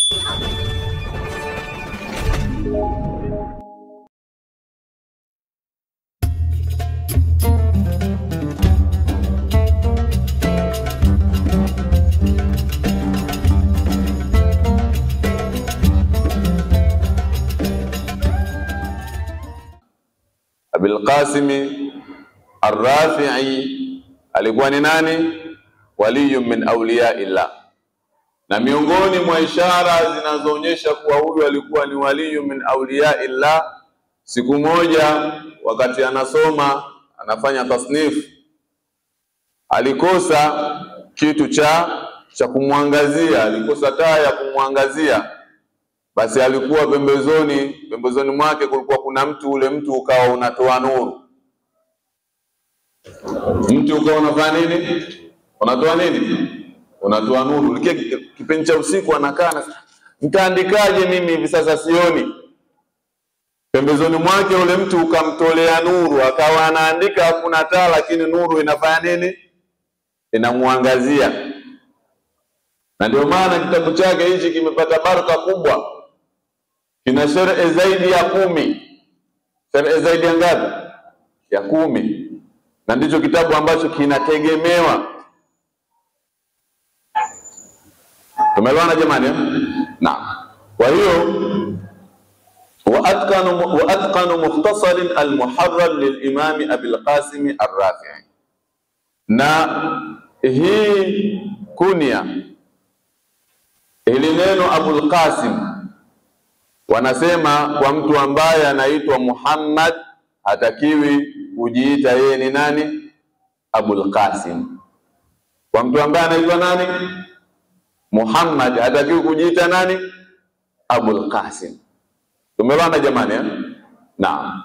Abil Qasim Ar-Rafi'i alikuwa ni nani? Waliyun min awliya illah. Na miongoni mwa ishara zinazoonyesha kuwa huyu alikuwa ni waliyun min awliya illah, siku moja wakati anasoma anafanya tasnif, alikosa kitu cha kumwangazia, alikosa taa ya kumwangazia. Basi alikuwa pembezoni mwake kulikuwa kuna mtu, ule mtu ukawa unatoa nuru. Mtu ukawa unafanya nini? Unatoa nini? Unatoa nuru. Likia kipindi cha usiku anakaa na nitaandikaje mimi hivi sasa sioni. Pembezoni mwake ule mtu ukamtolea nuru, akawa anaandika hakuna taa lakini nuru inafanya nini? Inamuangazia. Na ndio maana kitabu chake hichi kimepata baraka kubwa. Kina sharh zaidi ya 10. Sharh zaidi ya ngapi? Ya 10. Na ndicho kitabu ambacho kinategemewa. Tumeelewana jamani? Naam. Kwa hiyo wa atqanu mukhtasar al-muharrar lil-imam Abil Qasim Ar-Rafi'i. Na hii kunya, hili neno Abul Qasim, wanasema kwa mtu ambaye anaitwa Muhammad hatakiwi kujiita yeye ni nani? Abul Qasim. Kwa mtu ambaye anaitwa nani? Muhammad hatakiwi kujiita nani? Abul Qasim. Tumeelewana jamani? Naam.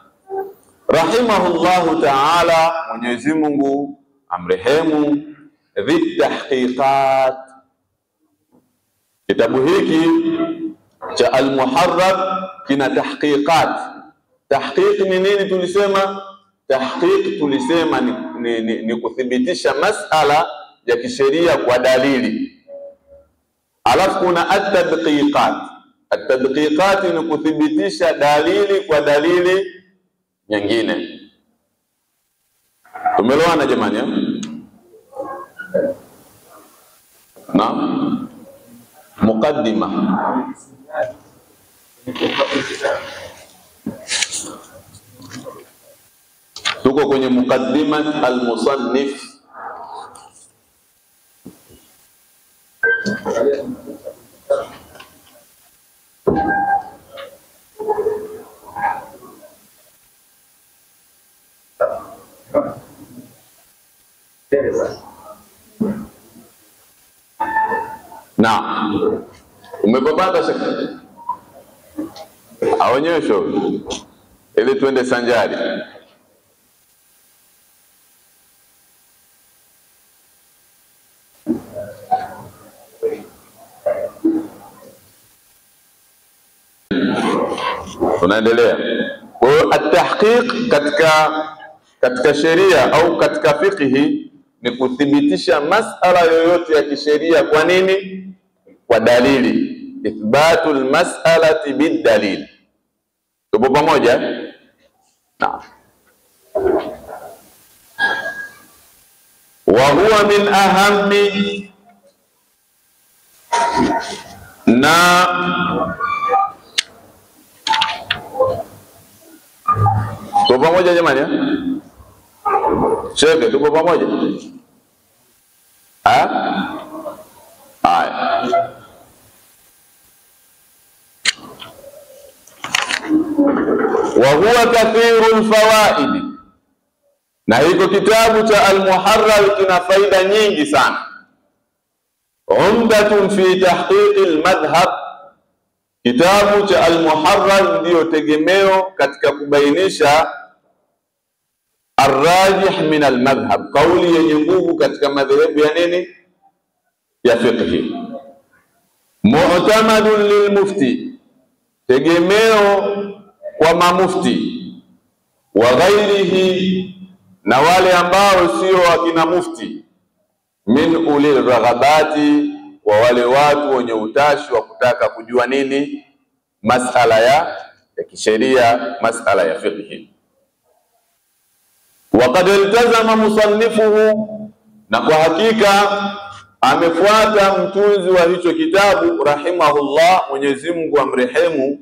Rahimahullahu ta'ala, Mwenyezi Mungu amrehemu. Dhi tahqiqat, kitabu hiki cha Al-Muharrar kina tahqiqat. Tahqiq ni nini tulisema? Tahqiq tulisema ni kuthibitisha masala ya kisheria kwa dalili. Alafu kuna at-tadqiqat. At-tadqiqat ni kuthibitisha dalili kwa dalili nyingine. Tumeelewana jamani? Naam. Muqaddima. Tuko kwenye muqaddimat al-musannif. Na umepata shaka aonyesho ili tuende sanjari. Tunaendelea. Kwa hiyo at-tahqiq katika sheria au katika fiqhi ni kuthibitisha masala yoyote ya kisheria. Kwa nini? Kwa dalili. Ithbatul mas'alati bid-dalil. Tupo pamoja? Naam. Wa huwa min ahammi, na tupo pamoja jamani? Cheke, tupo pamoja? Haya. Wa huwa kathirul fawaid, na hiko kitabu cha Al-Muharrar kina faida nyingi sana. Umdatun fi tahqiqil madhhab, kitabu cha Al-Muharrar ndio tegemeo katika kubainisha arrajih min al-madhhab, kauli yenye nguvu katika madhehebu ya nini? Ya fiqhi. Mu'tamadun lilmufti, tegemeo kwa mamufti, wa ghairihi, na wale ambao sio wakina mufti, min ulil raghabati kwa wale watu wenye utashi wa kutaka kujua nini masala ya kisheria, masala ya fiqh. Waqad iltazama musannifuhu, na kwa hakika amefuata mtunzi wa hicho kitabu rahimahullah, Mwenyezi Mungu amrehemu,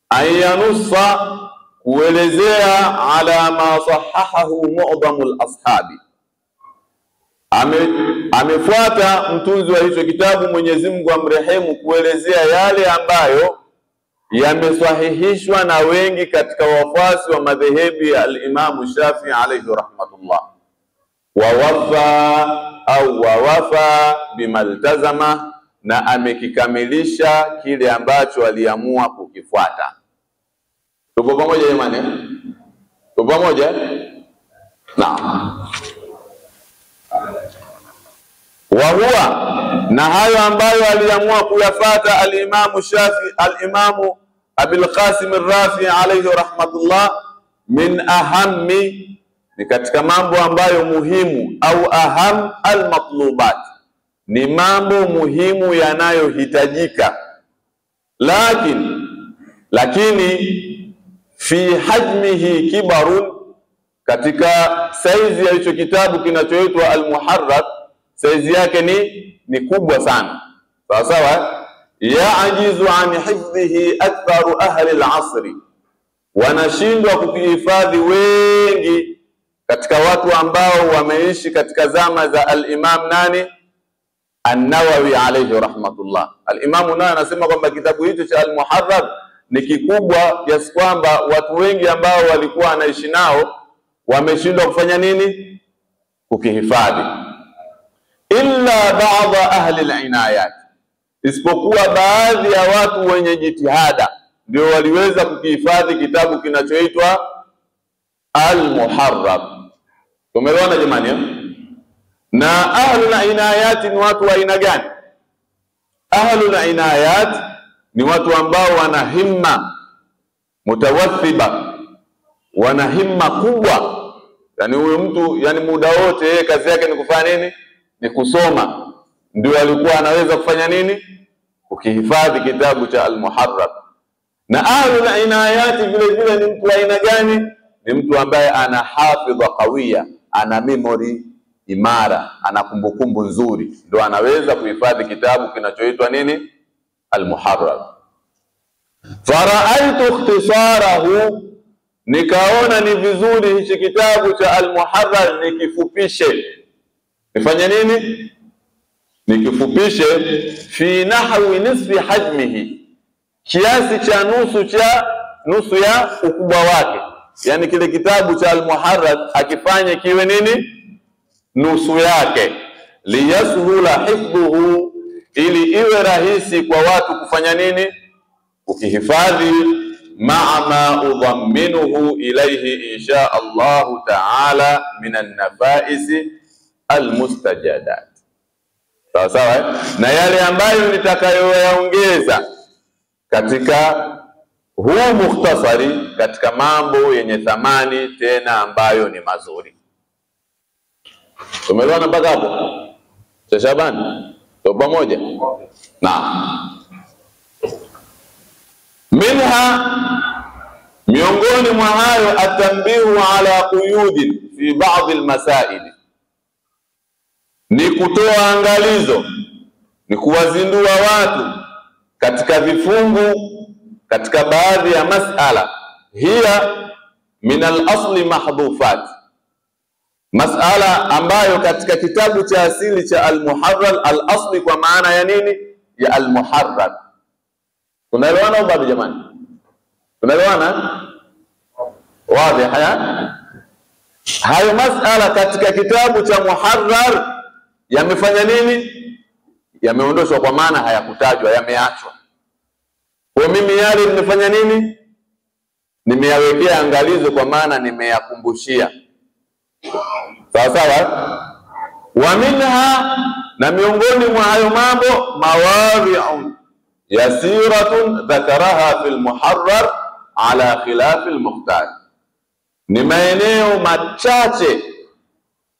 ayanussa, kuelezea ala ma sahahahu mu'dhamul ashabi. Amefuata mtunzi wa hicho kitabu, Mwenyezi Mungu amrehemu, kuelezea yale ambayo yamesahihishwa na wengi katika wafuasi wa madhehebu ya al-Imam Shafi'i alayhi rahmatullah. Wawafa bimaltazama, na amekikamilisha kile ambacho aliamua kukifuata. Tupo pamoja jamani? Tupo pamoja? Naam. Wa huwa, na hayo ambayo aliamua kuyafuata al-Imam Shafi'i, al-Imam Abul Qasim ar-Rafi alayhi rahmatullah, min ahammi, ni katika mambo ambayo muhimu, au aham al-matlubat, ni mambo muhimu yanayohitajika, lakini fi hajmihi kibarun, katika saizi ya hicho kitabu kinachoitwa al-Muharrar, saizi yake ni kubwa sana, sawa sawa. Yaajizu an hifdhihi aktharu ahli al-asri, wanashindwa kukihifadhi wengi katika watu ambao wameishi katika zama za al-Imam nani? An-Nawawi alayhi rahmatullah. Al-Imam Nawawi anasema kwamba kitabu hicho cha al-Muharrar ni kikubwa kiasi kwamba watu wengi ambao walikuwa wanaishi nao wameshindwa kufanya nini? Kukihifadhi. Illa ba'dha ahli al-inayat, isipokuwa baadhi ya watu wenye jitihada ndio waliweza kukihifadhi kitabu kinachoitwa al-Muharrar. Tumeelewana jamani? Na ahlul inayat ni watu wa aina gani? Ahlul inayat ni watu ambao wana himma mutawathiba, wana himma kubwa. Yani huyo mtu, yani muda wote yeye kazi yake ni kufanya nini? Ni kusoma. Ndio alikuwa anaweza kufanya nini? Kukihifadhi kitabu cha al-Muharrar. Na ahlul inayat vile vile ni mtu wa aina gani? Ni mtu ambaye ana hafidha qawiyya, ana memory imara, ana kumbukumbu nzuri, ndio anaweza kuhifadhi kitabu kinachoitwa nini? Al-Muharrar. Fara'aytu ikhtisarahu, nikaona ni vizuri hichi kitabu cha al-Muharrar nikifupishe. Nifanye nini? Nikifupishe fi nahwi nisfi hajmihi, kiasi cha nusu ya ukubwa wake. Yani kile kitabu cha al-Muharrar akifanye kiwe nini? Nusu yake. Liyashula hifdhuhu, ili iwe rahisi kwa watu kufanya nini? Kukihifadhi. Ma'a ma udhamminuhu ilayhi insha Allah ta'ala min an-nafais al-mustajadat. Sawa sawa, na yale ambayo nitakayoyaongeza katika huu mukhtasari, katika mambo yenye thamani tena ambayo ni mazuri. Tumeelewana mpaka hapo? Shaban, tupo pamoja? Naam. Minha, miongoni mwa hayo, atambihu ala quyudin fi ba'd almasail, ni kutoa angalizo, ni kuwazindua watu katika vifungu, katika baadhi ya masala. Hiya min al-asli mahdhufat, masala ambayo katika kitabu cha asili cha al-Muharrar, al-asli kwa maana ya nini? Ya al-Muharrar. Tunaelewana bado jamani? Tunaelewana? Wazi haya? Hayo masala katika kitabu cha Muharrar yamefanya nini? Yameondoshwa, kwa maana hayakutajwa, yameachwa. Kwa mimi yale nimefanya nini? Nimeyawekea angalizo, kwa maana nimeyakumbushia. Sawa sawa? Wa minha, na miongoni mwa hayo mambo, mawadhi'un yasiratun dhakaraha fil Muharrar ala khilaf al-Mukhtar, ni maeneo machache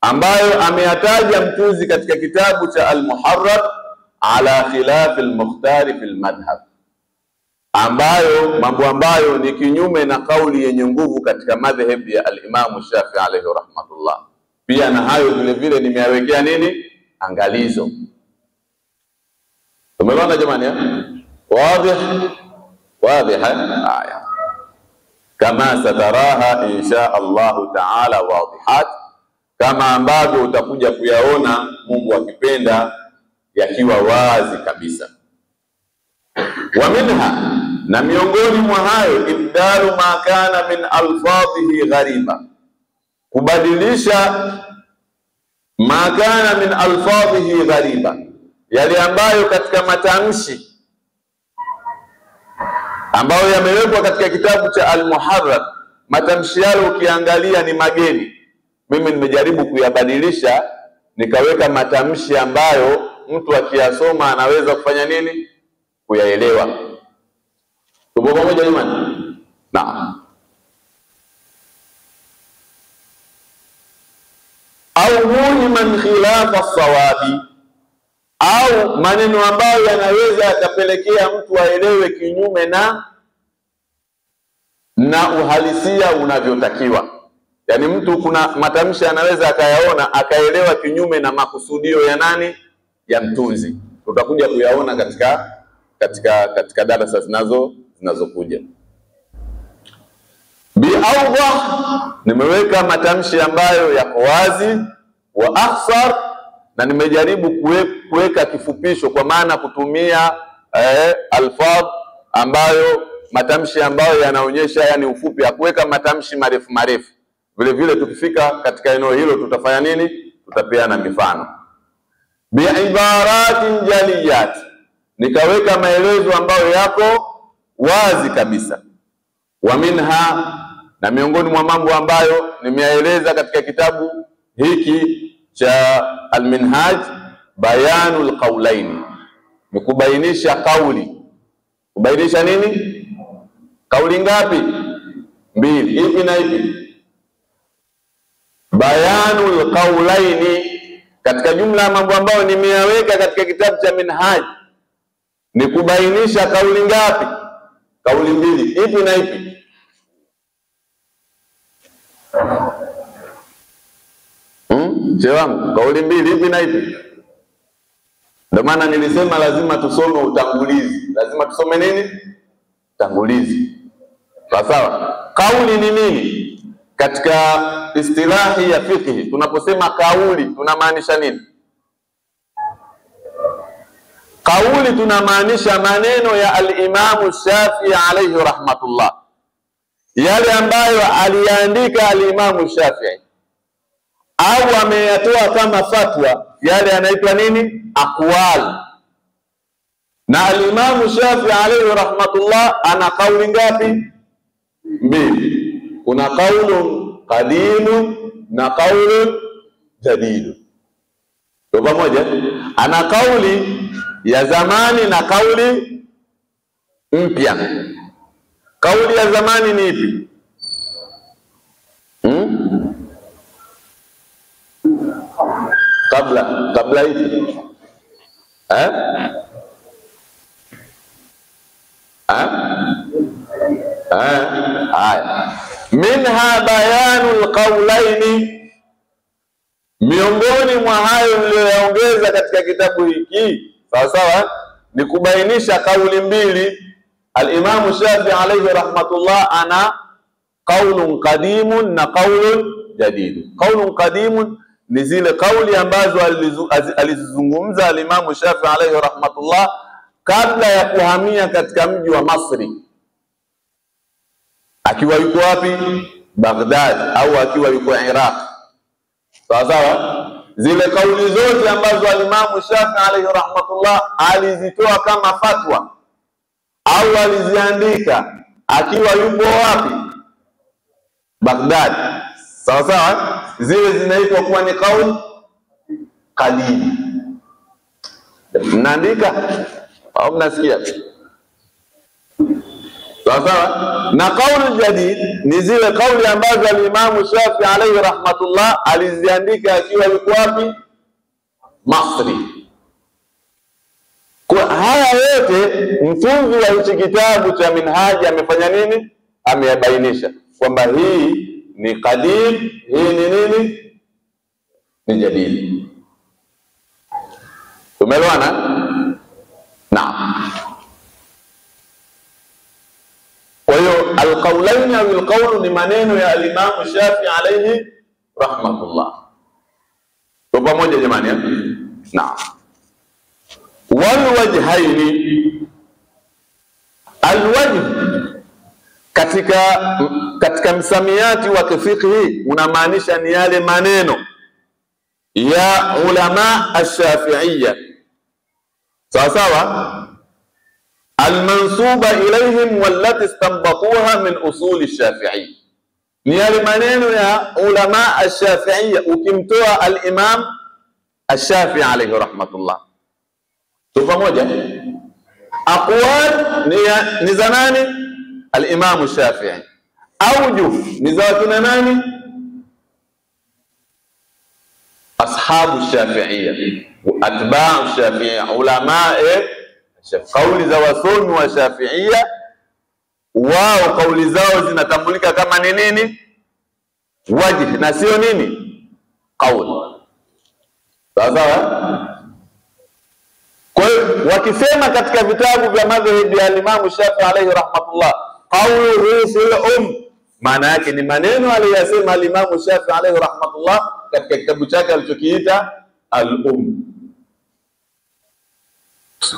ambayo ameyataja mtunzi katika kitabu cha al-Muharrar ala khilaf al-mukhtar fi al-madhhab, mambo ambayo ni kinyume na kauli yenye nguvu katika madhhab ya al-Imam Shafi'i alayhi rahmatullah. Pia na hayo vile vile nimeyawekea nini angalizo. Tumeona jamani wazi haya kama sataraha insha Allah taala wadihat, kama ambavyo utakuja kuyaona Mungu akipenda yakiwa wazi kabisa. Wa minha, na miongoni mwa hayo, ibdalu ma kana min alfadhihi ghariba, kubadilisha ma kana min alfadhihi ghariba, yale ambayo katika matamshi ambayo yamewekwa katika kitabu cha Al-Muharrar, matamshi yale ukiangalia ni mageni. Mimi nimejaribu kuyabadilisha, nikaweka matamshi ambayo mtu akiyasoma anaweza kufanya nini? Kuyaelewa. Tupo pamoja jamani? Naam. Au muhiman khilafa sawabi, au maneno ambayo yanaweza yakapelekea mtu aelewe kinyume na uhalisia unavyotakiwa. Yani mtu kuna matamshi anaweza akayaona akaelewa kinyume na makusudio ya nani? Ya mtunzi. Tutakuja kuyaona katika darasa zinazokuja. Biawdah, nimeweka matamshi ambayo yako wazi, wa akhsar, na nimejaribu kuweka kifupisho, kwa maana kutumia alfadh ambayo matamshi ambayo yanaonyesha yani ufupi, hakuweka matamshi marefu. Vile vile tukifika katika eneo hilo tutafanya nini? Tutapeana mifano. Biibaratin jaliyat, nikaweka maelezo ambayo yako wazi kabisa. Wa minha, na miongoni mwa mambo ambayo nimeeleza katika kitabu hiki cha Al-Minhaj, bayanul qawlain, ni kubainisha kauli. Kubainisha nini? Kauli ngapi? Mbili. Ipi na ipi? Bayanul qawlaini, katika jumla ya mambo ambayo nimeyaweka katika kitabu cha Minhaj, ni kubainisha kauli ngapi? Kauli mbili. Ipi na ipi? Wangu, kauli mbili. Ipi na ipi? Ndio maana nilisema lazima tusome utangulizi. Lazima tusome nini? Utangulizi. Sawa? Kauli ni nini? Katika istilahi ya fiqh tunaposema kauli tunamaanisha nini? Kauli tunamaanisha maneno ya al-Imam Shafi'i alayhi rahmatullah, yale ambayo aliandika al-Imam Shafi'i au ameyatoa kama fatwa, yale yanaitwa nini? Aqwal. Na al-Imam Shafi'i alayhi rahmatullah ana kauli ngapi? Mbili. Kuna kaulun qadimun na kaulun jadidun. Kwa pamoja, ana kauli ya zamani na kauli mpya. Kauli ya zamani ni ipi? Kabla ipi? Minha bayanul qawlaini, miongoni mwa hayo niliyoongeza katika kitabu hiki sawa, ni kubainisha kauli mbili. Al-Imam Shafi'i alayhi rahmatullah ana qaulun qadimun na qaulun jadid. Qaulun qadimun ni zile kauli ambazo alizizungumza al-Imam Shafi'i alayhi rahmatullah kabla ya kuhamia katika mji wa Masri, akiwa yuko wapi? Baghdad, au akiwa yuko Iraq. Sawa? Zile kauli zote ambazo al-Imam Shafi'i alayhi rahmatullah alizitoa kama fatwa au aliziandika akiwa yuko wapi? Baghdad. Sawa? Zile zinaitwa kuwa ni kauli qadim. Mnaandika au mnasikia? Sawa? Na kauli jadid ni zile kauli ambazo al-Imam Shafi'i alayhi rahmatullah aliziandika akiwa yuko wapi? Masri. Kwa haya yote mtunzi wa hichi kitabu cha Minhaji amefanya nini? Ameyabainisha kwamba hii ni qadim, hii ni nini? Ni jadid. Tumeelewana? Naam. Kwa hiyo alqaulaini au alqaulu ni maneno ya al-Imam Shafi alayhi rahmatullah. Kwa pamoja jamani ya? Naam. Wal wajhaini, alwajh katika msamiati wa kifiqhi unamaanisha ni yale maneno ya ulama ash-Shafi'iyya, sawa sawa, almansuba ilayhim wallati istanbatuha min usuli ash-Shafi'i, ni yale maneno ya ulama ash-Shafi'iyya ukimtoa al-Imam ash-Shafi'i alayhi rahmatullah. Tu pamoja, aqwal ni za nani? Al-Imam Shafi'i. Aujuh ni za wakina nani? Ashabu Shafi'iyya wa atba'u Shafi'iyya, ulama kauli za wasomi wa Shafi'iyya, wao kauli zao zinatambulika kama ni nini? Wajh, na sio nini? Qaul. Sawa. Kwa hiyo wakisema katika vitabu vya madhhabi ya Imam Shafi'i alayhi rahmatullah, qawluhu fil maana yake ni maneno aliyosema Imam Shafi'i alayhi rahmatullah katika kitabu chake alichokiita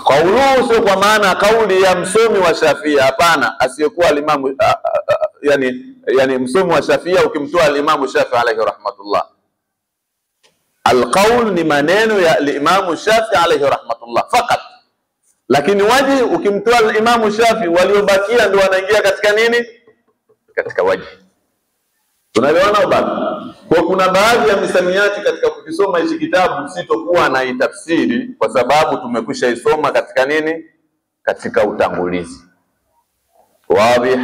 Qawluhu sio kwa maana kauli ya msomi wa Shafi'i, hapana, asiyekuwa Imam yani msomi wa Shafi'i ukimtoa Imam Shafi'i alayhi rahmatullah. Alqaul ni maneno ya Imam Shafi'i alayhi rahmatullah fakat, lakini waji ukimtoa Imam Shafi'i waliobakia ndio wanaingia katika nini? Katika waji. Tunaelewana bado? Kwa kuna baadhi ya misamiati katika kukisoma hichi kitabu sitokuwa na itafsiri kwa sababu tumekwisha isoma katika nini? Katika utangulizi. Wazi?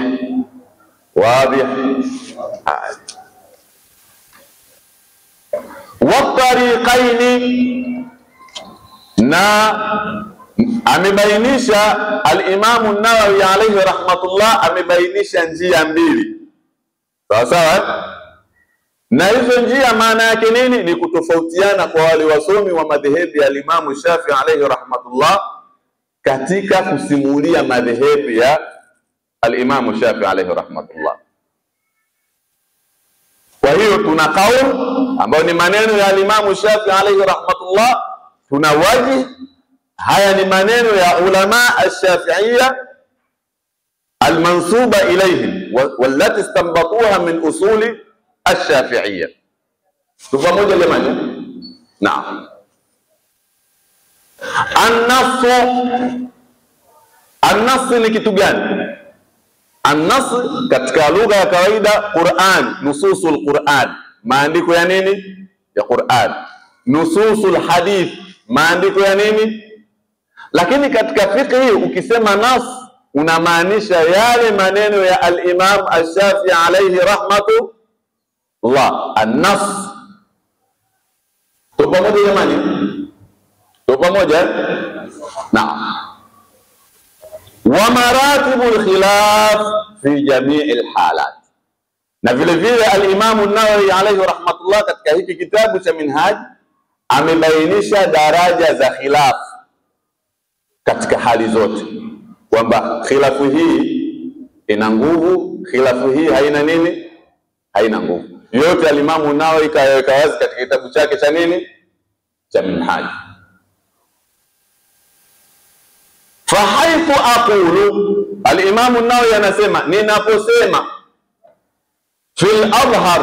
Watariqaini, na amebainisha al-Imam an-Nawawi alayhi rahmatullah, amebainisha njia mbili, sawa sawa. Na hizo njia maana yake nini? Ni kutofautiana kwa wale wasomi wa madhehebu ya al-Imam Shafi'i alayhi rahmatullah katika kusimulia madhehebu ya al-Imam Shafi'i alayhi rahmatullah. Kwa hiyo tuna kauli ambayo ni maneno ya al-Imam Shafi'i alayhi rahmatullah, tuna waji, haya ni maneno ya ulama ash-Shafi'iyya al-mansuba ilayhim wallati istanbatuha min usuli ash-Shafi'iyya. Tu pamoja jamani? Naam. An-nass ni kitu gani? An-nass katika lugha ya kawaida Qur'an, nususul Qur'an, maandiko ya nini? Ya Qur'an. Nususul hadith, maandiko ya nini? Lakini katika fiqh ukisema nas unamaanisha yale maneno ya al-Imam Ash-Shafi'i alayhi rahmatullah, an-nas. Tu pamoja jamani? Tu pamoja? Naam. Wa maratibul khilaf fi jami'il halat, na vile vile al-Imam an-Nawawi alayhi rahmatullah katika hiki kitabu cha Minhaj amebainisha daraja za khilaf katika hali zote, kwamba khilafu hii ina nguvu, khilafu hii haina nini? Haina nguvu. Yote al-Imam an-Nawawi kaweka wazi katika kitabu chake cha nini? Cha Minhaj. Fahaithu aqulu, al-Imam an-Nawawi anasema ninaposema fil adhhar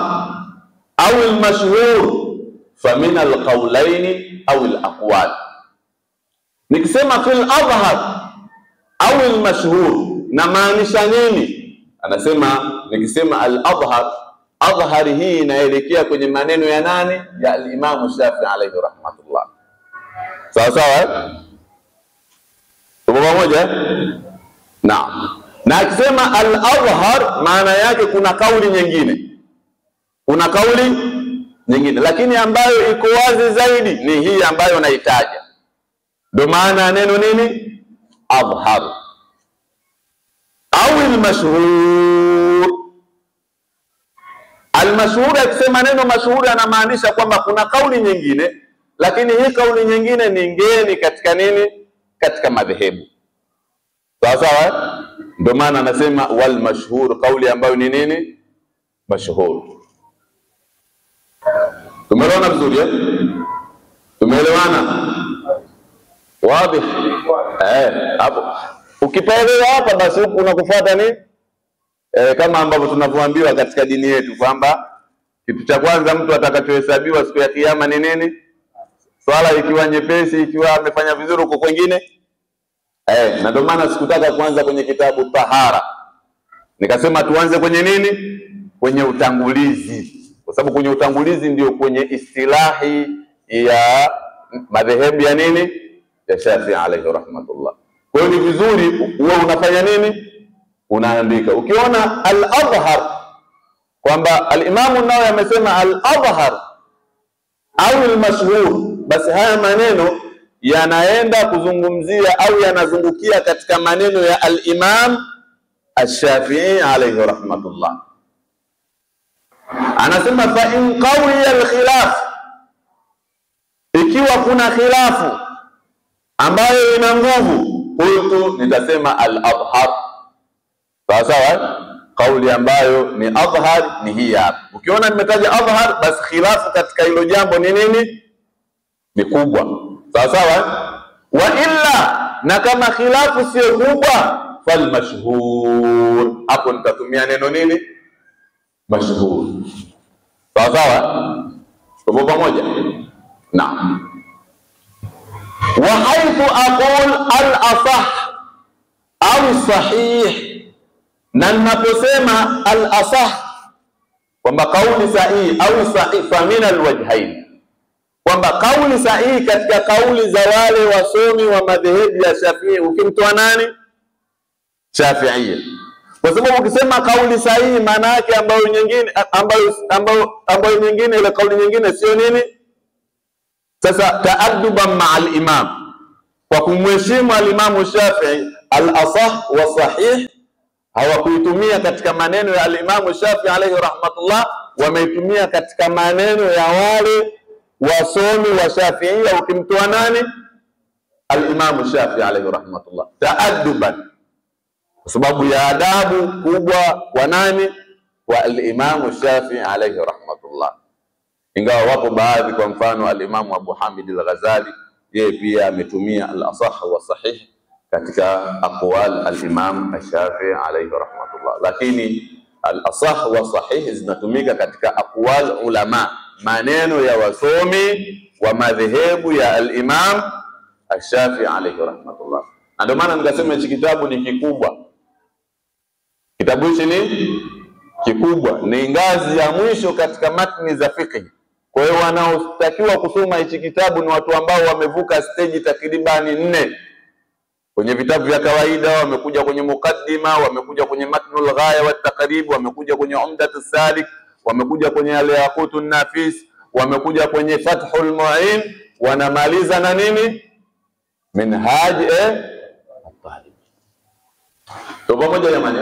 au al-mashhur famin al-qawlaini au al-aqwal. Nikisema fil adhhar au al-mashhur na maanisha nini? Anasema nikisema al-adhhar, adhhar hii inaelekea kwenye maneno ya nani? Ya al-Imam Shafi'i alayhi rahmatullah. Sawa sawa? Tupo pamoja? Naam. Na akisema al-adhhar maana yake kuna kauli nyingine. Kuna kauli nyingine, lakini ambayo iko wazi zaidi ni hii ambayo naitaja. Ndio maana neno nini? Adhhar. Au al-mashhur. Al-mashhur, akisema neno mashhur anamaanisha kwamba kuna kauli nyingine, lakini hii kauli nyingine ni ngeni katika nini? Katika madhehebu. Sawa sawa? Ndio maana anasema wal mashhur, kauli ambayo ni nini? Mashhur. Tumeelewana vizuri eh? Tumeelewana? Wazi? Hapo. Ukipaelewa hapa basi huku unakufuata nini? Kama ambavyo tunavyoambiwa katika dini yetu kwamba kitu cha kwanza mtu atakachohesabiwa siku ya kiyama ni nini? Swala ikiwa nyepesi, ikiwa amefanya vizuri huko kwingine. Na ndio maana sikutaka kuanza kwenye kitabu tahara. Nikasema tuanze kwenye nini? Kwenye utangulizi. Kwa sababu kwenye utangulizi ndio kwenye istilahi ya madhehebu ya nini? Ya Shafi'i alayhi rahmatullah. Kwa hiyo ni vizuri wewe unafanya nini? Unaandika. Ukiona al-Adhhar kwamba al-Imam an-Nawawi amesema al-Adhhar au al-mashhur, basi haya maneno yanaenda kuzungumzia au yanazungukia katika maneno ya al-Imam ash-Shafi'i alayhi rahmatullah. Anasema fa in qawiya al-khilaf, ikiwa kuna khilafu ambayo ina nguvu, qultu, nitasema al-Adhhar. Sawa sawa? Kauli ambayo ni adhhar ni hii hapa. Ukiona nimetaja adhhar, basi khilafu katika hilo jambo ni nini? Ni kubwa. Sawa sawa? Wa illa, na kama khilafu sio kubwa, fal mashhur, hapo nitatumia neno nini? Mashhur. Sawa sawa? Tupo pamoja? Naam. Wa haythu aqul al-asah au sahih, na ninaposema al-asah kwamba kauli sahihi au sahih, fa min al-wajhain, kwamba kauli sahihi katika kauli za wale wasomi wa madhehebu ya Shafi'i, ukimtoa nani? Shafi'iyya. Kwa sababu ukisema kauli sahihi, maana yake ambayo nyingine ambayo nyingine, ile kauli nyingine sio nini? Sasa ta'adduban ma'al imam, kwa kumheshimu al-Imam Shafi'i, al-asah wa sahih hawakuitumia katika maneno ya al-Imam Shafi'i alayhi rahmatullah, wameitumia katika maneno ya wale wasomi wa Shafi'iyya. Ukimtoa nani? Al-Imam Shafi'i alayhi rahmatullah, ta'adduban, kwa sababu ya adabu kubwa kwa nani? Wa al-Imam Shafi'i alayhi rahmatullah. Ingawa wapo baadhi, kwa mfano al-Imam Abu Hamid al-Ghazali, yeye pia ametumia al-asah wa sahih katika aqwal al-Imam Shafi'i alayhi rahmatullah, lakini al-asah wa sahih zinatumika katika aqwal ulama, maneno ya wasomi wa madhehebu ya al-Imam Shafi'i alayhi rahmatullah. Ndio maana nikasema hichi kitabu ni kikubwa. Kitabu hichi ni kikubwa, ni ngazi ya mwisho katika matni za fiqh. Kwa hiyo wanaotakiwa kusoma hichi kitabu ni watu ambao wamevuka stage takribani 4. Kwenye vitabu vya kawaida, wamekuja kwenye mukaddima, wamekuja kwenye matnul ghaya wa taqrib, wamekuja kwenye umdatus salik, wamekuja kwenye al-yaqutun nafis, wamekuja kwenye fathul mu'in, wanamaliza na nini? Minhaj at-talib. Tupo pamoja jamani?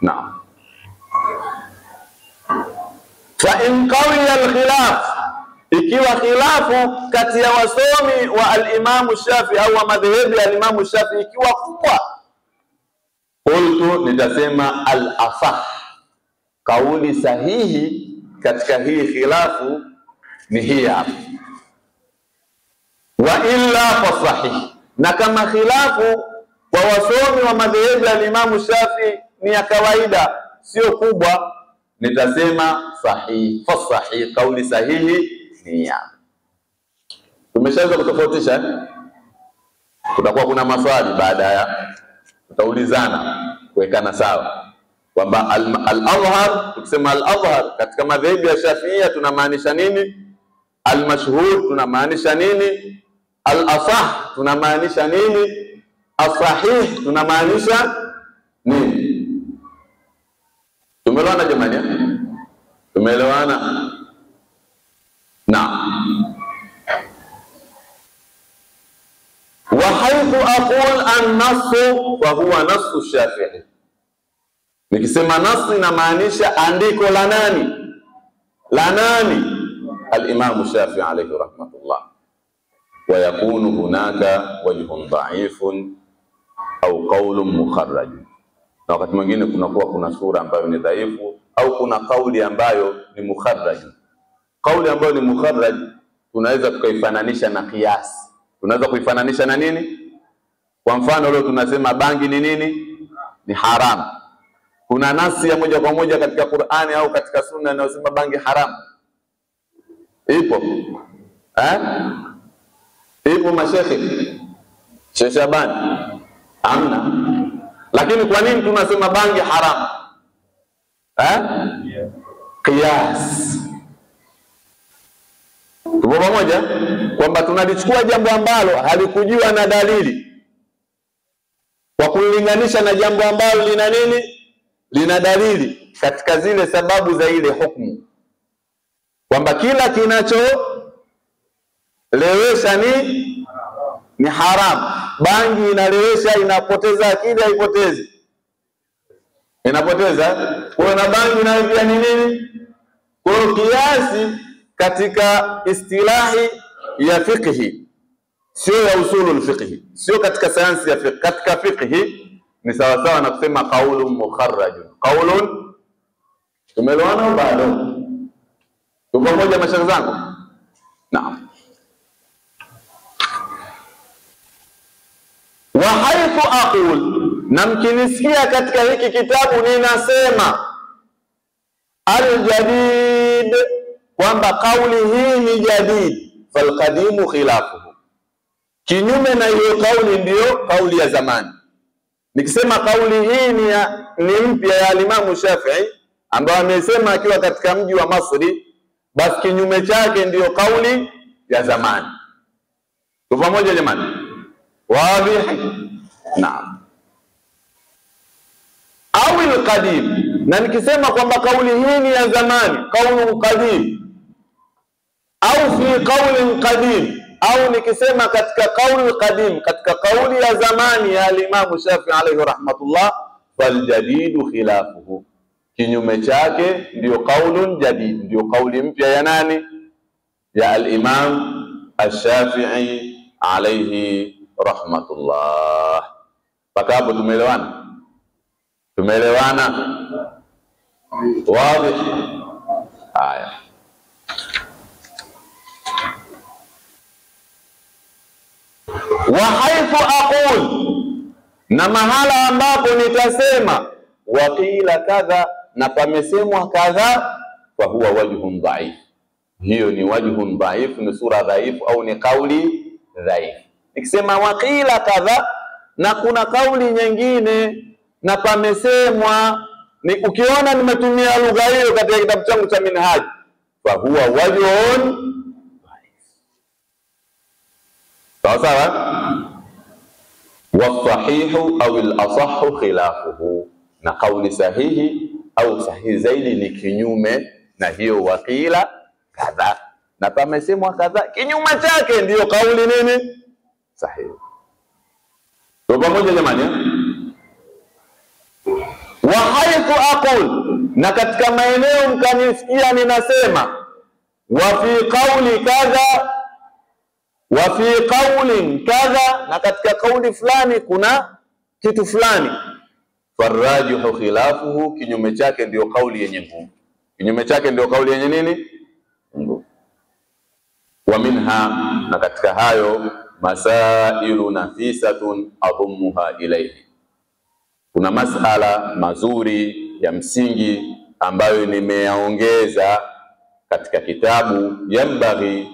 Naam. Fa in qawiya al-khilaf, ikiwa khilafu kati ya wasomi wa al-Imam Shafi'i au wa madhehebu ya al-Imam Shafi'i ikiwa kubwa, qultu, nitasema al-asah, kauli sahihi katika hii khilafu ni hii hapa. Wa illa fa sahih, na kama khilafu kwa wasomi wa madhehebu ya al-Imam Shafi'i ni ya kawaida, sio kubwa, nitasema sahih. Fa sahih, kauli sahihi ni ya. Tumeshaweza kutofautisha. Kutakuwa kuna maswali baada ya, tutaulizana kuwekana sawa kwamba al-Adhhar, tukisema al-Adhhar katika madhehebu ya Shafi'iyya tunamaanisha nini? Al-mashhur tunamaanisha nini? Al-asah tunamaanisha nini? As-sahih tunamaanisha nini? Tumeelewana jamani? Tumeelewana? Naam. Wa haythu aqul an-nassu fa huwa nassu Shafi'i, nikisema nassu inamaanisha andiko la nani? La nani? Al-Imam Shafi'i alayhi rahmatullah. Wa yakunu hunaka wajhun dha'ifun au qawlun mukharraj, na wakati mwingine kuna sura ambayo ni dhaifu au kuna kauli ambayo ni mukharraj. Kauli ambayo ni mukharraj tunaweza tukaifananisha na kiasi. Tunaweza kuifananisha na nini? Kwa mfano leo tunasema bangi ni nini? Ni haram. Kuna nasi ya moja kwa moja katika Qur'ani au katika Sunna inayosema bangi haram? Ipo? Ipo mashekhi? Sheikh Shaban? Amna. Lakini kwa nini tunasema bangi haram? Qiyas. Tupo pamoja? Kwamba tunalichukua jambo ambalo halikujiwa na dalili kwa kulinganisha na jambo ambalo lina nini? Lina dalili katika zile sababu za ile hukumu, kwamba kila kinacholewesha ni haram. Bangi inalewesha, inapoteza akili, haipotezi? Inapoteza. Kwa na bangi nayo pia ni nini? Kwa kiasi katika istilahi ya fiqhi, sio ya usulul fiqhi, sio katika sayansi ya fiqh. Katika fiqhi ni sawa sawa na kusema qaulun mukharraj. Qaulun, tumeelewana bado? Tupo pamoja mashaikh zangu? Naam. Wa haythu aqul, na mkinisikia katika hiki kitabu ninasema al-jadid, kwamba kauli hii ni jadid, falqadimu khilafuhu, kinyume na hiyo kauli ndiyo kauli ya zamani. Nikisema kauli hii ni mpya ya Imam Shafi'i ambaye amesema akiwa katika mji wa Masri, basi kinyume chake ndiyo kauli ya zamani. Tupo pamoja jamani? Wazi? Naam. Au al-qadim, na nikisema kwamba kauli hii ni ya zamani, kaulun qadim, au fi qaulin qadim, au nikisema katika kauli qadim, katika kauli ya zamani ya Imam Shafi'i alayhi rahmatullah, fal jadidu khilafuhu, kinyume chake ndio kaulun jadid, ndio kauli mpya ya nani? Ya al-Imam Ash-Shafi'i alayhi rahmatullah. Mpaka hapo tumeelewana? Tumeelewana? Wazi? Haya. Wa haythu aqul, na mahala ambapo nitasema waqila kadha, na pamesemwa kadha, fa huwa wajhun dhaif, hiyo ni wajhun dhaif, ni sura dhaifu au ni kauli dhaifu. Nikisema waqila kadha na kuna kauli nyingine na pamesemwa, ukiona nimetumia lugha hiyo katika kitabu changu cha Minhaj, fa huwa wajhun dhaif. Sawa sawa? Wasahihu au al-asahhu khilafuhu, na kauli sahihi au sahihi zaidi ni kinyume na hiyo waqila kadha, na pamesemwa kadha, kinyume chake ndiyo kauli nini? Sahihi. Tupo pamoja jamani? Wa haythu aqul, na katika maeneo mkanisikia ninasema wa fi qawli kadha, wa fi qawlin kadha, na katika kauli fulani kuna kitu fulani, farajihu khilafuhu, kinyume chake ndio kauli yenye nguvu. Kinyume chake ndio kauli yenye nini? Nguvu. Wa minha, na katika hayo, masailu nafisatun adhummuha ilayhi, kuna masala mazuri ya msingi ambayo nimeyaongeza katika kitabu. Yambaghi,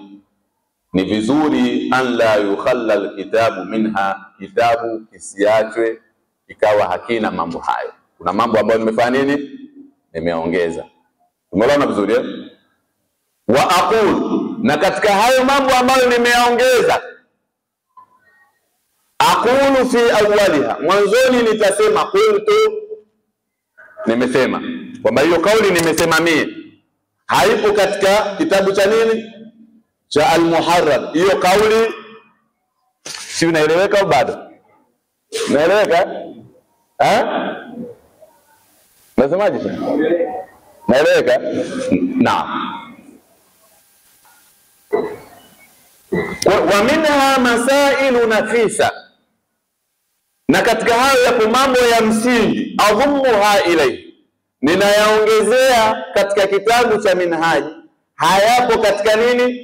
ni vizuri, an la yukhallal kitabu minha, kitabu kisiachwe ikawa hakina mambo hayo. Kuna mambo ambayo nimefanya nini? Nimeongeza. Umeona vizuri eh? Wa aqul, na katika hayo mambo ambayo nimeongeza, aqulu fi awwaliha, mwanzoni nitasema qultu, nimesema kwamba hiyo kauli nimesema mimi haipo katika kitabu cha nini? Cha Al-Muharrar. Hiyo kauli Si unaeleweka au bado? Naeleweka? Nasemaje sasa? Naeleweka? Naam. Wa minha masailu nafisa, na katika hayo yapo mambo ya msingi, adhumuha ilai, ninayaongezea katika kitabu cha Minhaji, hayapo katika nini?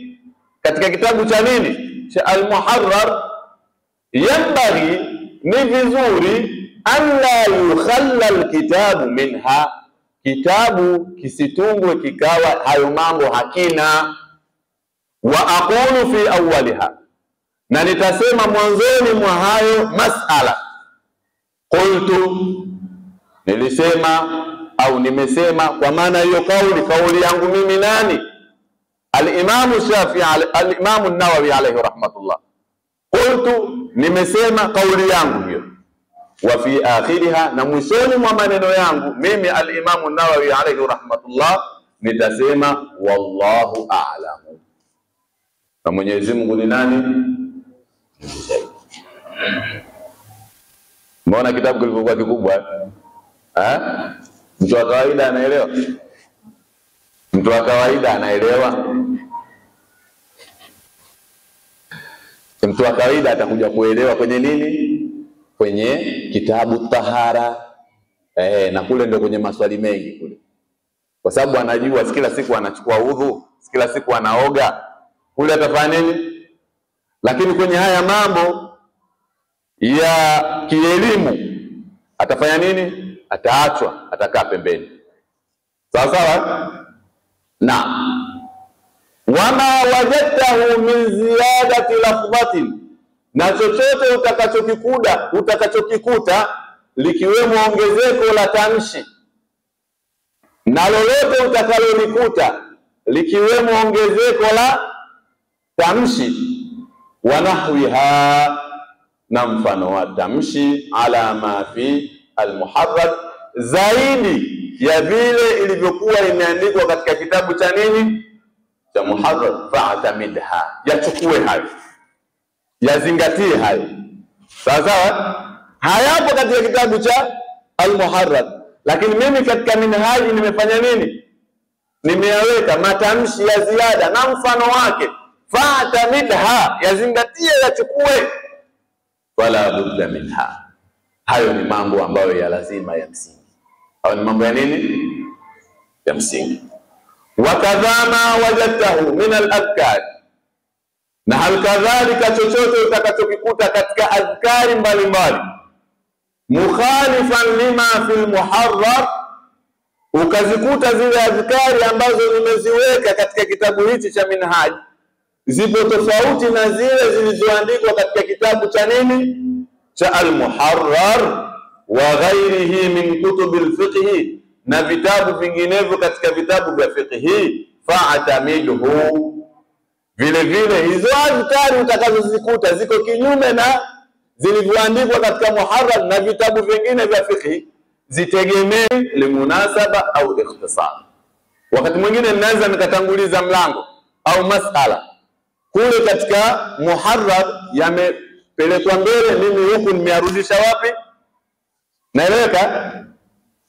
Katika kitabu cha nini? Cha Al-Muharrar. Yanbaghi, ni vizuri, an la yukhalla alkitabu minha, kitabu kisitungwe kikawa hayo mambo hakina. Wa aqulu fi awwaliha, na nitasema mwanzoni mwa hayo masala. Qultu, nilisema au nimesema, kwa maana hiyo kauli yangu mimi nani? Al-Imam Shafi'i, al-Imam an-Nawawi alayhi rahmatullah. Qultu, nimesema kauli yangu hiyo. Wa fi akhiriha, na mwishoni mwa maneno yangu mimi al-Imam an-Nawawi alayhi rahmatullah nitasema wallahu a'lam. Na Mwenyezi Mungu ni nani? Mbona kitabu kilivyokuwa kikubwa? Mtu wa kawaida anaelewa? Mtu wa kawaida anaelewa? Mtu wa kawaida atakuja kuelewa kwenye nini? Kwenye kitabu tahara. Na kule ndio kwenye maswali mengi kule. Kwa sababu anajua kila siku anachukua udhu, kila siku anaoga, kule atafanya nini? Lakini kwenye haya mambo ya kielimu atafanya nini? Ataachwa, atakaa pembeni. Sawa sawa? Na wama wajadtahu min ziyadati lafdhatin, na chochote utakachokikuta likiwemo ongezeko la tamshi, na lolote utakalolikuta likiwemo ongezeko la tamshi, wa nahwiha, na mfano wa tamshi, ala ma fi al-Muharrar, zaidi ya vile ilivyokuwa imeandikwa katika kitabu cha nini? Cha Muharrar. Fa'tamidha, yachukue hayo, yazingatie hayo. Sawa sawa? Hayapo katika kitabu cha Al-Muharrar, lakini mimi katika Minhaji nimefanya nini? Nimeyaweka matamshi ya ziada na mfano wake. Fa'tamidha, yazingatie, yachukue. Wala budda minha, hayo ni mambo ambayo ya lazima, ya msingi. Hayo ni mambo ya nini? Ya msingi. Wakadhama wajadtahu min al-adhkar, na hal kadhalika chochote utakachokikuta katika adhkari mbalimbali, mukhalifan lima fil Muharrar, ukazikuta zile adhkari ambazo nimeziweka katika kitabu hichi cha Minhaji zipo tofauti na zile zilizoandikwa katika kitabu cha nini? Cha Al-Muharrar wa ghairihi min kutubil fiqh, na vitabu vinginevyo katika vitabu vya fiqh. Fa'tamidhu, vile vile hizo adhkari utakazozikuta ziko kinyume na zilivyoandikwa katika Muharrar na vitabu vingine vya fiqh, zitegemee limunasaba au ikhtisar. Wakati mwingine ninaweza nikatanguliza mlango au masala kule katika Muharrar yamepelekwa mbele, mimi huku nimearudisha wapi? Naeleweka?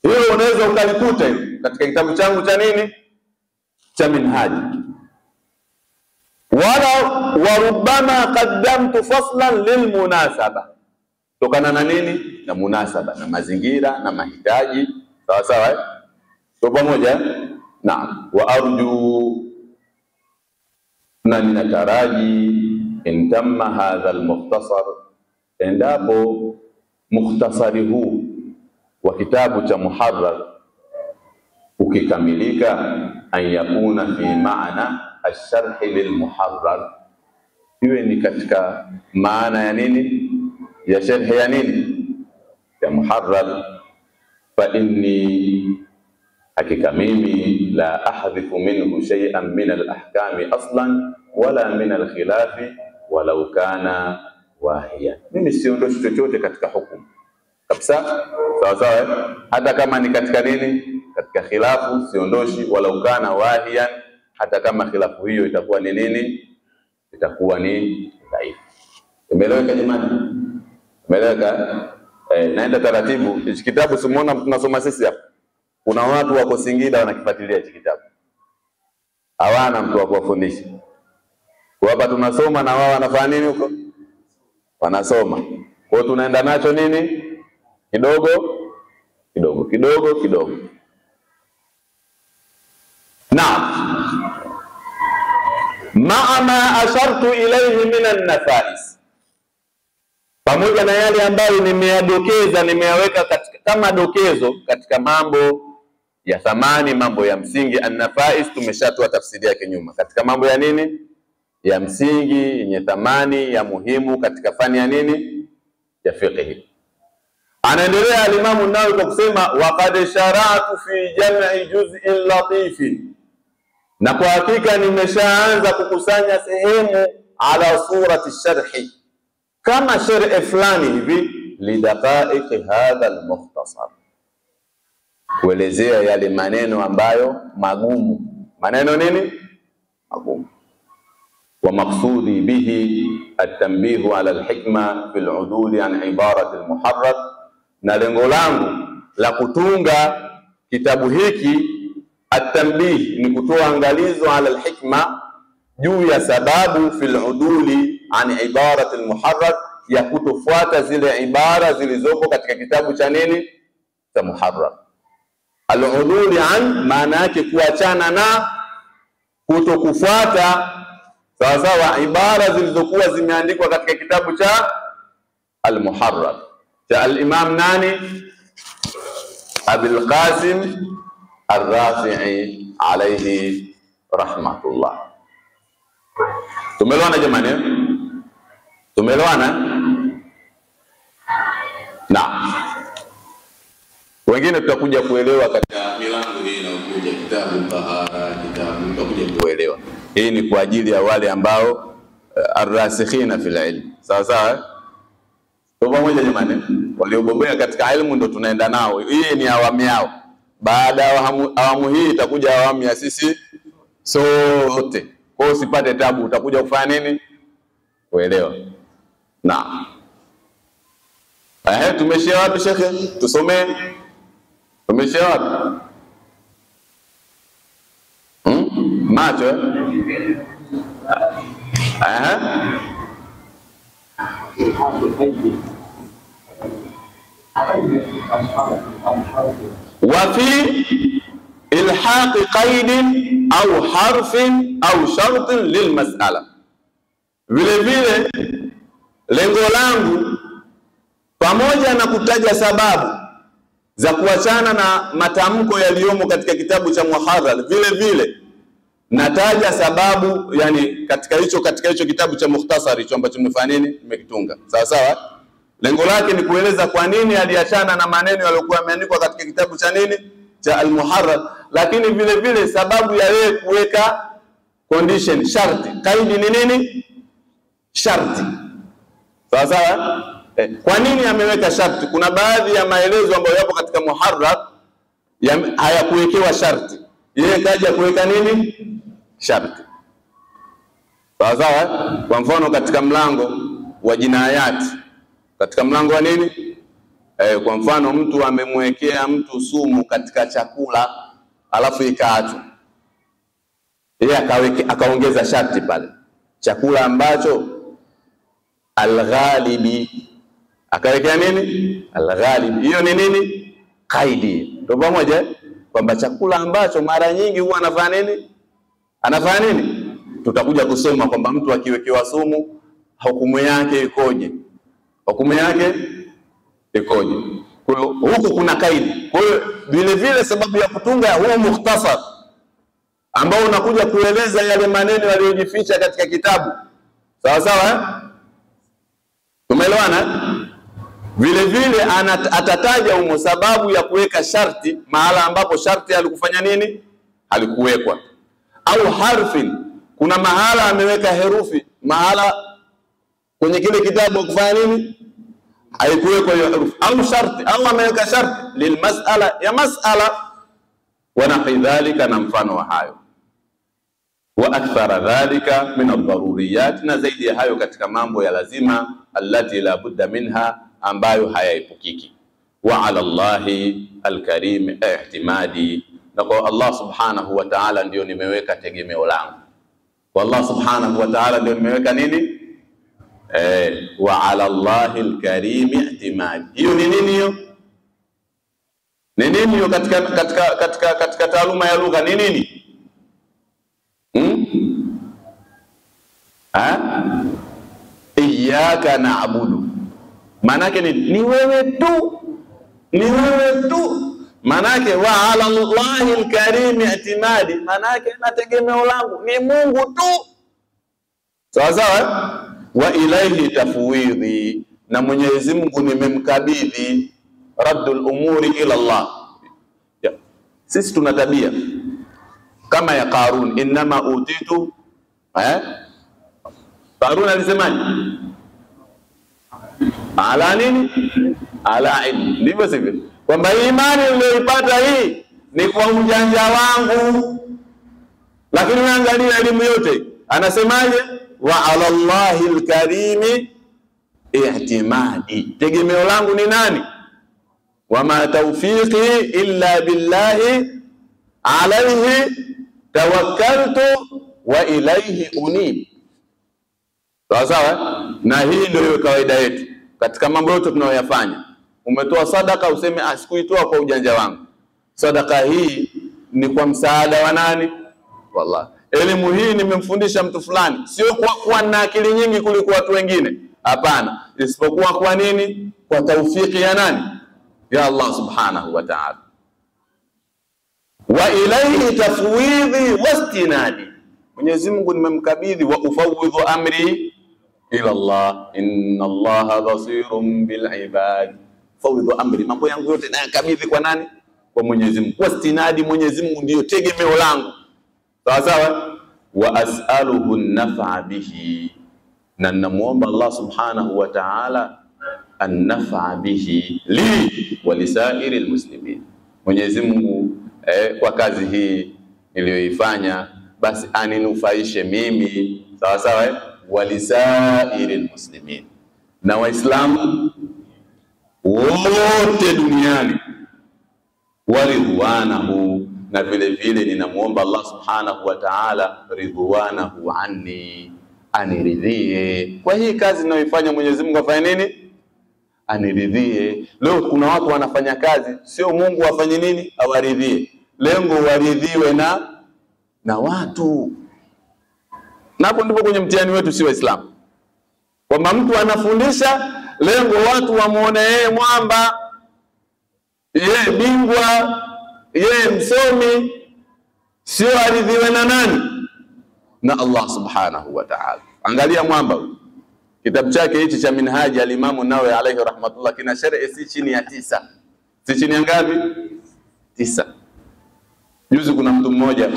Hilo unaweza ukalikuta katika kitabu changu cha nini? Cha Minhaji. Wala warubama qaddamtu faslan lilmunasaba, tokana na nini? Na munasaba, na mazingira na mahitaji. Sawa sawa? Kwa pamoja? Naam. Wa arju, na ninataraji, intamma hadha al-mukhtasar, endapo mukhtasari huu wa kitabu cha Muharrar ukikamilika, an yakuna fi maana ash-sharh lil-Muharrar, iwe ni katika maana ya nini? Ya sharh ya nini? Ya Muharrar. Fa inni, hakika mimi, la ahdhifu minhu shay'an min al-ahkami aslan wala min al-khilafi walau kana wahiyan, mimi siondoshi chochote katika hukumu kabisa. Sawa sawa? Hata kama ni katika nini? Katika khilafu siondoshi, walau kana wahiyan, hata kama khilafu hiyo itakuwa ni nini? Itakuwa ni dhaifu. Imeeleweka jamani? Imeeleweka? Naenda taratibu. Hichi kitabu simuona tunasoma sisi hapa. Kuna watu wako Singida wanakifuatilia hichi kitabu. Hawana mtu wa kuwafundisha. Kwa hapa tunasoma na wao wanafanya nini huko? Wanasoma. Kwa hiyo tunaenda nacho nini? Kidogo kidogo kidogo kidogo. Ma ashartu ilayhi minan nafais, pamoja na yale ambayo nimeyadokeza, nimeyaweka katika kama dokezo katika mambo ya thamani, mambo ya msingi. An-nafais tumeshatoa tafsiri yake nyuma, katika mambo ya nini? Ya msingi, yenye thamani, ya muhimu katika fani ya nini? Ya fiqh. Anaendelea al-Imam an-Nawawi kwa kusema waqad shara'tu fi jam'i juz'in latifin, na kwa hakika nimeshaanza kukusanya sehemu ala surati sharhi, kama sharh fulani hivi, lidaqaiq hadha al-mukhtasar, kuelezea yale maneno ambayo magumu. Maneno nini? Magumu. Wa maqsudi bihi at-tanbihu ala al-hikma fi al-udul an ibarati al-muharrar, na lengo langu la kutunga kitabu hiki at-tanbih ni kutoa angalizo ala al-hikma, juu ya sababu fil uduli an ibarati al-muharrar, ya kutofuata zile ibara zilizopo katika kitabu cha nini? Cha muharrar. Al-uduli an maana yake kuachana na, kutokufuata sawa sawa ibara zilizokuwa zimeandikwa katika kitabu cha al-muharrar cha al-Imam nani? Abul Qasim Ar-Rafi'i alayhi rahmatullah. Tumeelewana jamani? Tumeelewana? Na wengine tutakuja kuelewa katika milango hii inayokuja, kitabu tahara, kitabu tutakuja kuelewa. Hii ni kwa ajili ya wale ambao ar-rasikhina fil ilm. Sawa sawa? Kwa pamoja jamani, waliobobea katika elimu ndo tunaenda nao. Hii ni awamu yao. Baada ya awamu hii itakuja awamu ya sisi sote. Kwa hiyo usipate tabu, utakuja kufanya nini? Kuelewa. Na tumeshia wapi shekhe? Tusomee. Tumeshia wapi? Macho وفي إلحاق قيد أو حرف أو شرط للمسألة. Vile vile lengo langu, pamoja na kutaja sababu za kuachana na matamko yaliyomo katika kitabu cha muharrar, vile vile nataja sababu, yani katika hicho kitabu cha mukhtasari hicho ambacho nimefanya nini? Nimekitunga. Sawa sawa? Lengo lake ni kueleza kwa nini aliachana na maneno yaliyokuwa yameandikwa katika kitabu cha nini? Cha al-muharrar. Lakini vile vile sababu ya yeye kuweka condition, sharti. Kaidi ni nini? Sharti. Sawa sawa? Kwa nini ameweka sharti? Kuna baadhi ya maelezo ambayo yapo katika muharrar hayakuwekewa sharti. Yeye kaja kuweka nini? Sharti. Sawa sawa? Kwa mfano katika mlango wa jinayati, katika mlango wa nini? Kwa mfano mtu amemwekea mtu sumu katika chakula alafu ikaachwa, yeye akaongeza sharti pale, chakula ambacho al-ghalibi, akawekea nini? Al-ghalibi. Hiyo ni nini? Kaidi. Ndio pamoja kwamba chakula ambacho mara nyingi huwa anafanya nini? Anafanya nini? Tutakuja kusoma kwamba mtu akiwekewa sumu hukumu yake ikoje. Hukumu yake ikoje. Kwa hiyo huku kuna kaidi. Kwa hiyo vile vile sababu ya kutunga huo mukhtasar ambao unakuja kueleza yale maneno yaliyojificha katika kitabu. Sawa sawa? Tumeelewana? Vile vile atataja humo sababu ya kuweka sharti mahala ambapo sharti alikufanya nini? Halikuwekwa. Au harfin, kuna mahala ameweka herufi, mahala kwenye kile kitabu kufanya nini? Haikuwekwa hiyo herufi. Au sharti, au ameweka sharti lilmas'ala, ya mas'ala wa nahi dhalika, na mfano wa hayo. wa akthara dhalika min ad-daruriyat, na zaidi ya hayo katika mambo ya lazima, allati la budda minha, ambayo hayaepukiki. Wa ala Allahi al-karim ihtimadi, na kwa Allah subhanahu wa ta'ala ndio nimeweka tegemeo langu. Kwa Allah subhanahu wa ta'ala ndio nimeweka nini? Wa ala Allahi al-karim ihtimadi. Hiyo ni nini hiyo? Ni nini hiyo katika taaluma ya lugha ni nini? Iyyaka na'budu, manake ni wewe tu, ni wewe tu. Manake wa ala Allahi al-karim i'timadi, manake na tegemeo langu ni Mungu tu. Sawa sawa. Wa ilayhi tafwidhi, na Mwenyezi Mungu nimemkabidhi. Raddul umuri ila Allah. Sisi tuna tabia kama ya Qarun, inma utitu Qarun alisemaje? Ala nini? Ala ilm. Ndivyo sivyo? Kwamba imani niliyoipata hii ni kwa ujanja wangu. Lakini unaangalia elimu yote, anasemaje? Wa ala Allahi al-karimi ihtimadi, tegemeo langu ni nani? Wama tawfiqi illa billahi alayhi tawakkaltu wa ilayhi unib. Sawa sawa. Na hii ndio kawaida yetu katika mambo yote tunayoyafanya. Umetoa sadaka, useme sikuitoa kwa ujanja wangu. Sadaka hii ni kwa msaada wa nani? Wallahi. Elimu hii nimemfundisha mtu fulani, sio kwa na akili nyingi kuliko watu wengine. Hapana, isipokuwa kwa nini? Kwa taufiki ya nani? Ya Allah subhanahu wa ta'ala. Wa ilayhi tafwidhi wastinadi, Mwenyezi Mungu nimemkabidhi. Wa ufawwidhu amri ila Allah, inna Allaha basirun bil ibad. Fawwidhu amri, mambo yangu yote nayakabidhi kwa nani? Kwa Mwenyezi Mungu. Wastinadi, Mwenyezi Mungu ndio tegemeo langu. Sawa sawa. Wa as'aluhu an-naf'a bihi, na namuomba Allah subhanahu wa ta'ala an-naf'a bihi li wa lisairi al-muslimin. Mwenyezi Mungu kwa kazi hii niliyoifanya basi aninufaishe mimi, sawa sawa, wa lisairi al-muslimin, na waislamu wote duniani. Waridwanahu, na vile vile ninamuomba Allah subhanahu wa ta'ala ridwanahu anni, aniridhie kwa hii kazi ninayoifanya. Mwenyezi Mungu afanye nini? Aniridhie. Leo kuna watu wanafanya kazi, sio Mungu afanye nini? Awaridhie. Lengo waridhiwe na watu. Na hapo ndipo kwenye mtihani wetu si Waislamu. Kwamba mtu anafundisha lengo watu wamuone yeye mwamba, yeye bingwa, yeye msomi, sio aridhiwe na nani? Na Allah subhanahu wa ta'ala. Angalia mwamba huyu. Kitabu chake hichi cha Minhaji al-Imam Nawawi alayhi rahmatullah kina sharhi si chini ya 9. Si chini ya ngapi? 9. Juzi kuna mtu mmoja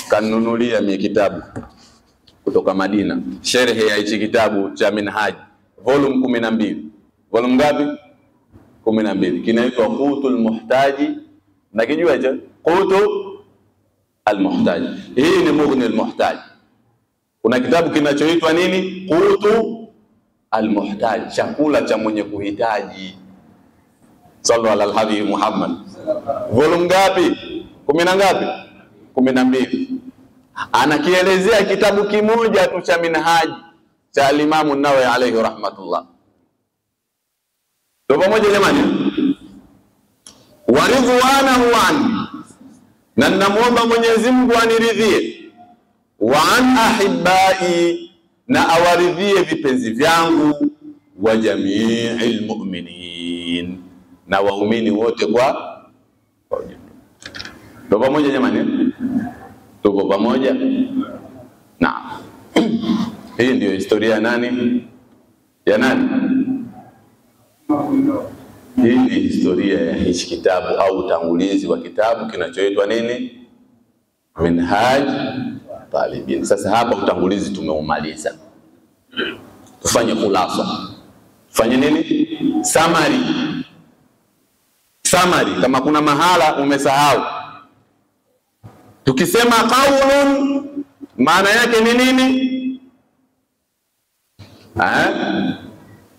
kanunulia mimi kitabu kutoka Madina, sharhi ya hichi kitabu cha Minhaji, volume 12. Volume ngapi? 12. Kinaitwa Qutul Muhtaji. Nakijua hicho? Qutul al-Muhtaji. Hii ni Mughni al-Muhtaji. Kuna kitabu kinachoitwa nini? Qutu al-Muhtaji, chakula cha mwenye kuhitaji. Sallu ala al-Habib Muhammad. Volume ngapi? 10 na ngapi? 12. Anakielezea kitabu kimoja tu cha Minhaji cha al-Imam an-Nawawi alayhi rahmatullah. Ndio pamoja jamani. Waridwanahu anni, na ninamuomba Mwenyezi Mungu aniridhie. Wa an ahibbai, na awaridhie vipenzi vyangu. Wa jami'il mu'minin, na waumini wote kwa ujumla. Ndio pamoja jamani? Tuko pamoja? Naam. Hii ndio historia ya nani? Ya nani? Hii ni historia ya hichi kitabu au utangulizi wa kitabu kinachoitwa nini? Minhaj Talibin. Sasa hapa utangulizi tumeumaliza. Tufanye khulasa. Fanye nini? Summary. Summary, kama kuna mahala umesahau. Tukisema qaulun maana yake ni nini?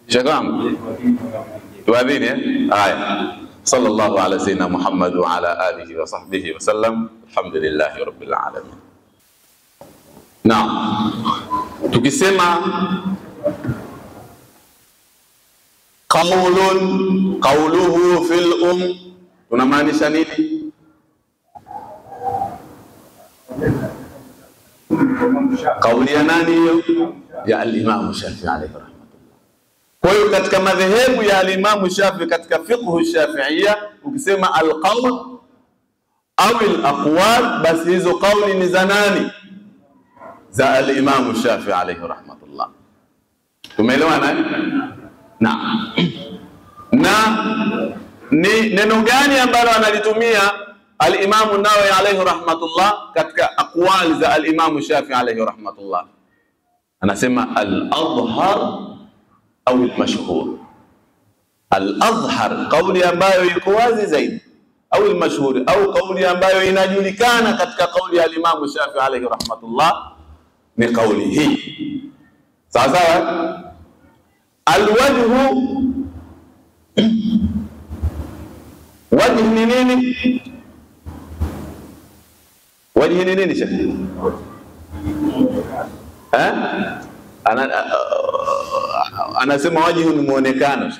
Shakam tuadhini haya. Sallallahu ala sayyidina Muhammad wa ala alihi wa sahbihi wa sallam. Alhamdulillahi rabbil alamin. Naam, tukisema qawluhu fil tunamaanisha nini? Kauli ya nani hiyo? Ya al-Imam Shafi'i alayhi rahmatullah. Kwa hiyo katika madhehebu ya al-Imam Shafi'i, katika fiqh Shafi'iyya, ukisema al-qawl au al-aqwal, basi hizo kauli ni za nani? Za al-Imam Shafi'i alayhi rahmatullah. Tumeelewana? Naam. Na ni neno gani ambalo analitumia al-Imam Nawawi alayhi rahmatullah katika aqwali za al-Imam Shafi'i alayhi rahmatullah? Anasema al-adhhar au al-mashhur. Al-adhhar, kauli ambayo iko wazi zaidi, au al-mashhur, au kauli ambayo inajulikana katika kauli ya al-Imam Shafi'i alayhi rahmatullah ni kauli hii. Sawa sawa? Al-wajhu, wajh ni nini? Wajhi ni nini Sheikh? Anasema wajhi ni muonekano.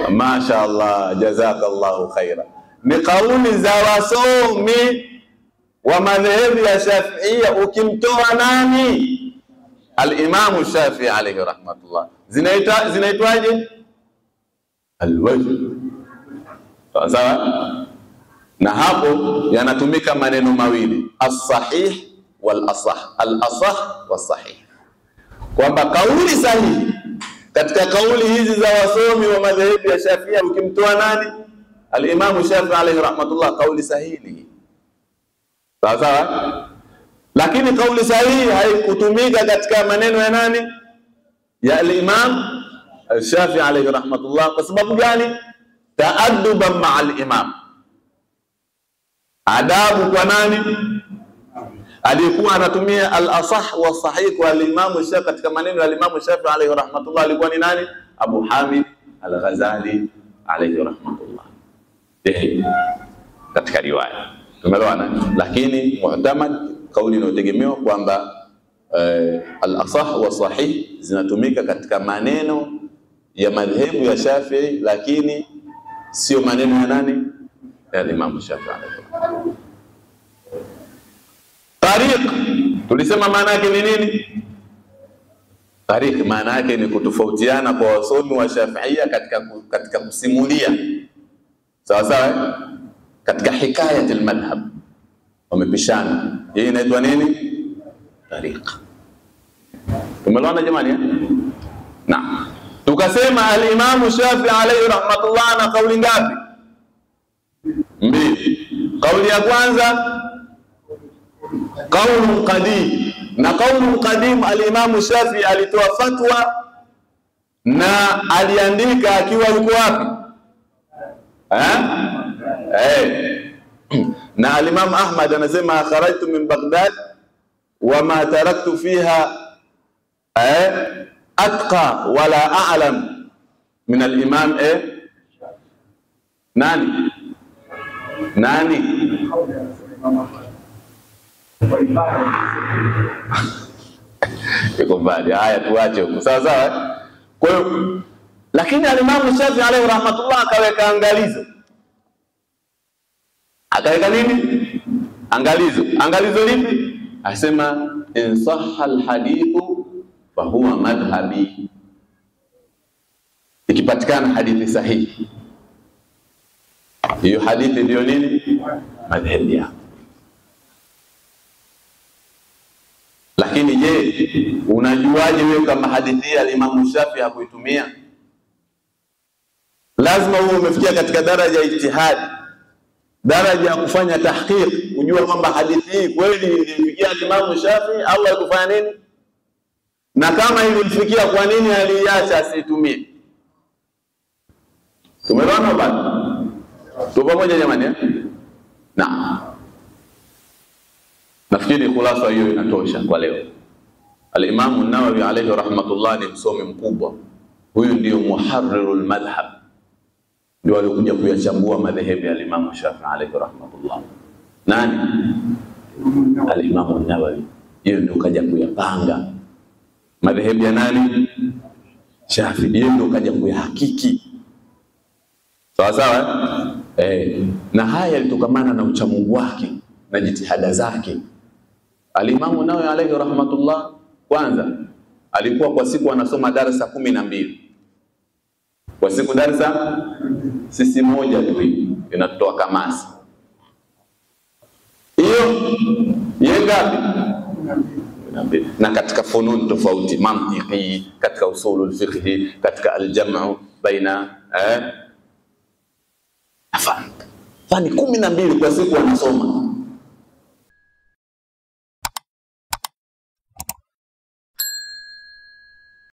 Mashaallah, jazakallahu khaira. Ni kauli za wasomi wa madhehebu ya Shafi'iyya, ukimtoa nani? Al-Imam Shafi'i alayhi rahmatullah. Zinaitwaje? Al-wajh. Sawa? Na hapo yanatumika maneno mawili, as-sahih wal asah. Al-asah was-sahih. Kwamba kauli sahihi katika kauli hizi za wasomi wa madhehebu ya Shafi'iyya, ukimtoa nani? Al-Imam Shafi'i alayhi rahmatullah, kauli sahihi. Sawa sawa? Lakini kauli sahihi haikutumika katika maneno ya nani? Ya al-Imam Shafi'i alayhi rahmatullah. Kwa sababu gani? Ta'adduban ma'a al-imam. Adabu kwa nani? Alikuwa anatumia al-asah wa sahih kwa al-Imam Shafi'i katika maneno ya al-Imam Shafi'i alayhi rahmatullah, alikuwa ni nani? Abu Hamid al-Ghazali alayhi rahmatullah. Katika riwaya tumeelewana, lakini mu'tamad, kauli inayotegemewa kwamba al-asah wa sahih zinatumika katika maneno ya madhehebu ya Shafi'i, lakini sio maneno ya nani? Ya Imam Shafi'i alayhi. Tariq, tulisema maana yake ni nini? Tariq maana yake ni kutofautiana kwa wasomi wa Shafi'iyya katika kusimulia. Sawa sawa? Katika hikayat al-madhhab wamepishana. Hii inaitwa nini? Tariq. Tumeelewana jamani? Naam. Tukasema al-Imam Shafi'i alayhi rahmatullah na kauli ngapi? Mbili. Kauli ya kwanza qaulun qadim, na qaulun qadim al-Imam Shafi'i alitoa fatwa na aliandika akiwa yuko wapi? Na al-Imam Ahmad anasema kharajtu min Baghdad wa ma taraktu fiha atqa wala a'lam min al-Imam nani iko mbali. Haya, tuache huko. Sawa sawa. Kwa hiyo lakini al-Imam Shafi'i alayhi rahmatullah akaweka angalizo. Akaweka nini? Angalizo. Angalizo lipi? Asema in sahha al-hadithu fa huwa madhhabi. Ikipatikana hadithi sahihi, hiyo hadithi ndio nini? Madhhabi yako. Lakini je, unajuaje wewe kama hadithi ya Imam Shafi'i hakuitumia? Lazima uwe umefikia katika daraja ya ijtihadi, daraja ya kufanya tahqiq, kujua kwamba hadithi hii kweli ilifikia Imam Shafi'i au haikufanya nini, na kama ilifikia kwa nini aliacha asitumie. Tumeona bado? Tupo pamoja jamani eh? Naam. Nafikiri khulasa hiyo inatosha kwa leo. Al-Imam an-Nawawi alayhi rahmatullah ni msomi mkubwa. Huyu ndio muharrirul madhhab. Ndio alikuja kuyachambua madhehebu ya Imam Shafi'i alayhi rahmatullah. Nani? Al-Imam an-Nawawi. Yeye ndio kaja kuyapanga madhehebu ya nani? Shafi'i. Yeye ndio kaja kuyahakiki. Sawa sawa na haya yalitokamana na uchamungu wake na jitihada zake. Al-Imam Nawawi alayhi rahmatullah, kwanza alikuwa kwa siku anasoma darasa 12. Kwa siku darasa sisi moja tu inatoa kamasi. Hiyo yeye ngapi? 12. Na katika funun tofauti, mantiki, katika usulul fiqh, katika al-jam'u baina fani 12 kwa siku anasoma.